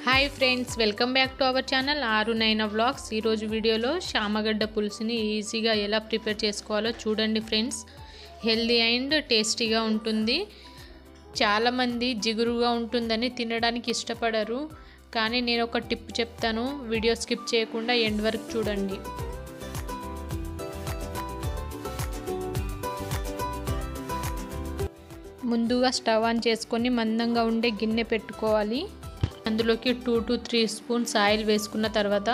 Hi friends, welcome back to our channel ఆరు9 vlogs. ఈరోజు వీడియోలో శామగడ్డ పులుసుని ఈజీగా ఎలా ప్రిపేర్ చేసుకోవాలో చూడండి ఫ్రెండ్స్. హెల్దీ అండ్ టేస్టీగా ఉంటుంది. చాలామంది జిగురుగా ఉంటుందని తినడానికి ఇష్టపడరు, కానీ నేను ఒక టిప్ చెప్తాను. వీడియో స్కిప్ చేయకుండా ఎండ్ వరకు చూడండి. ముందుగా స్టవ్ ఆన్ చేసుకొని మందంగా ఉండే గిన్నె పెట్టుకోవాలి. అందులోకి 2 to 3 స్పూన్స్ ఆయిల్ వేసుకున్న తర్వాత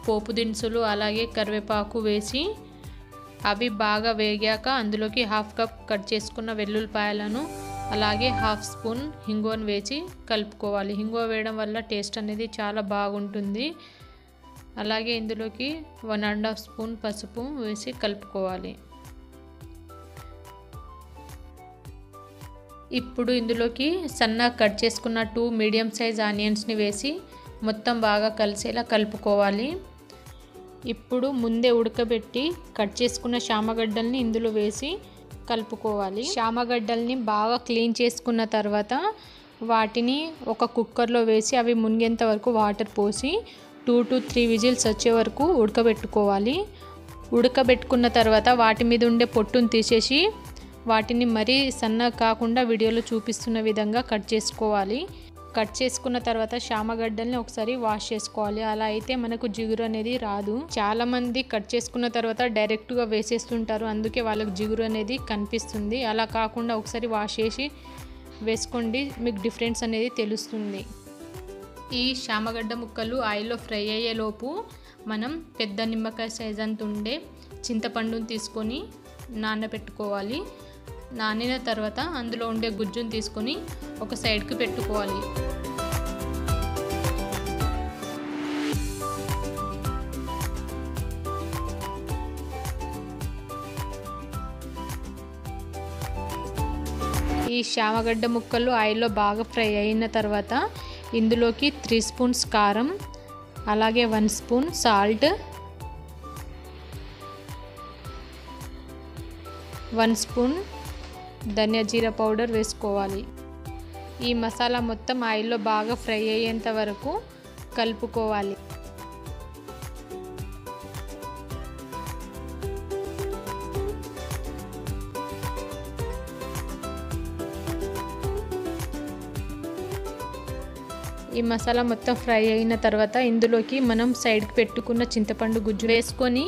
పోపు దినుసులు అలాగే కరివేపాకు వేసి అవి బాగా వేగాక అందులోకి 1/2 కప్ కట్ చేసుకున్న వెల్లుల్లిపాయలను అలాగే 1/2 స్పూన్ హింగువను వేసి కలుపుకోవాలి. హింగువ వేయడం వల్ల టేస్ట్ అనేది చాలా బాగుంటుంది. అలాగే ఇందులోకి 1.5 స్పూన్ పసుపు వేసి కలుపుకోవాలి. ఇప్పుడు ఇందులోకి సన్నగా కట్ చేసుకున్న 2 మీడియం సైజ్ ఆనియన్స్ని వేసి మొత్తం బాగా కలిసేలా కలుపుకోవాలి. ఇప్పుడు ముందే ఉడకబెట్టి కట్ చేసుకున్న శామగడ్డల్ని ఇందులో వేసి కలుపుకోవాలి. శామగడ్డల్ని బాగా క్లీన్ చేసుకున్న తర్వాత వాటిని ఒక కుక్కర్లో వేసి అవి మునిగేంత వరకు వాటర్ పోసి 2 to 3 విజిల్స్ వచ్చే వరకు ఉడకబెట్టుకోవాలి. ఉడకబెట్టుకున్న తర్వాత వాటి మీద ఉండే పొట్టును తీసేసి వాటిని మరీ సన్నగా కాకుండా వీడియోలో చూపిస్తున్న విధంగా కట్ చేసుకోవాలి. కట్ చేసుకున్న తర్వాత శామగడ్డల్ని ఒకసారి వాష్ చేసుకోవాలి. అలా అయితే మనకు జిగురు అనేది రాదు. చాలామంది కట్ చేసుకున్న తర్వాత డైరెక్ట్గా వేసేస్తుంటారు, అందుకే వాళ్ళకి జిగురు అనేది కనిపిస్తుంది. అలా కాకుండా ఒకసారి వాష్ చేసి వేసుకోండి, మీకు డిఫరెన్స్ అనేది తెలుస్తుంది. ఈ శామగడ్డ ముక్కలు ఆయిల్లో ఫ్రై అయ్యేలోపు మనం పెద్ద నిమ్మకాయ సైజ్ అంత ఉండే చింతపండుని తీసుకొని నానబెట్టుకోవాలి. నానిన తర్వాత అందులో ఉండే గుజ్జును తీసుకొని ఒక సైడ్కి పెట్టుకోవాలి. ఈ శామగడ్డ ముక్కలు ఆయిల్లో బాగా ఫ్రై అయిన తర్వాత ఇందులోకి 3 స్పూన్స్ కారం అలాగే 1 స్పూన్ సాల్ట్, 1 స్పూన్ ధనియా జీరా పౌడర్ వేసుకోవాలి. ఈ మసాలా మొత్తం ఆయిల్లో బాగా ఫ్రై అయ్యేంత వరకు కలుపుకోవాలి. ఈ మసాలా మొత్తం ఫ్రై అయిన తర్వాత ఇందులోకి మనం సైడ్కి పెట్టుకున్న చింతపండు గుజ్జు వేసుకొని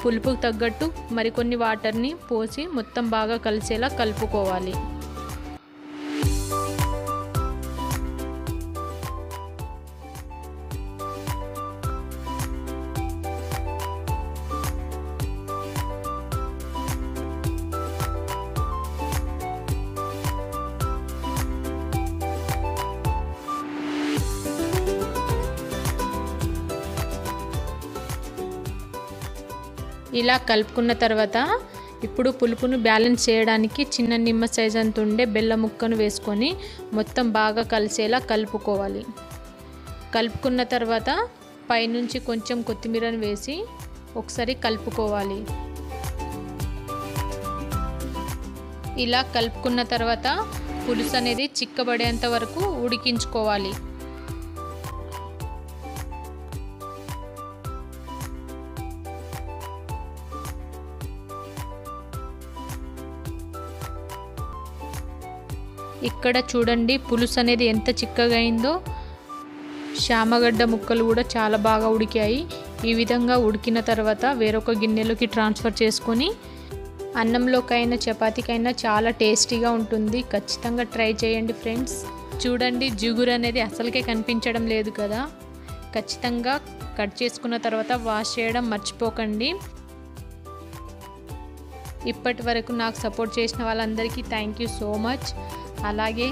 పులుపుకు తగ్గట్టు మరికొన్ని వాటర్ని పోసి మొత్తం బాగా కలిసేలా కలుపుకోవాలి. ఇలా కలుపుకున్న తర్వాత ఇప్పుడు పులుపును బ్యాలెన్స్ చేయడానికి చిన్న నిమ్మ సైజ్ అంత ఉండే బెల్లం ముక్కను వేసుకొని మొత్తం బాగా కలిసేలా కలుపుకోవాలి. కలుపుకున్న తర్వాత పైనుంచి కొంచెం కొత్తిమీరను వేసి ఒకసారి కలుపుకోవాలి. ఇలా కలుపుకున్న తర్వాత పులుసు అనేది చిక్కబడేంత వరకు ఉడికించుకోవాలి. ఇక్కడ చూడండి పులుసు అనేది ఎంత చిక్కగా అయిందో. శామగడ్డ ముక్కలు కూడా చాలా బాగా ఉడికాయి. ఈ విధంగా ఉడికిన తర్వాత వేరొక గిన్నెలోకి ట్రాన్స్ఫర్ చేసుకొని అన్నంలోకైనా చపాతీకైనా చాలా టేస్టీగా ఉంటుంది. ఖచ్చితంగా ట్రై చేయండి ఫ్రెండ్స్. చూడండి జిగురు అనేది అసలుకే కనిపించడం లేదు కదా. ఖచ్చితంగా కట్ చేసుకున్న తర్వాత వాష్ చేయడం మర్చిపోకండి. ఇప్పటి వరకు నాకు సపోర్ట్ చేసిన వాళ్ళందరికీ థ్యాంక్ యూ సో మచ్. అలాగే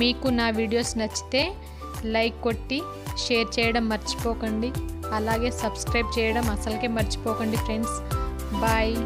మీకు నా వీడియోస్ నచ్చితే లైక్ కొట్టి షేర్ చేయడం మర్చిపోకండి. అలాగే సబ్స్క్రైబ్ చేయడం అసలుకే మర్చిపోకండి ఫ్రెండ్స్. బాయ్.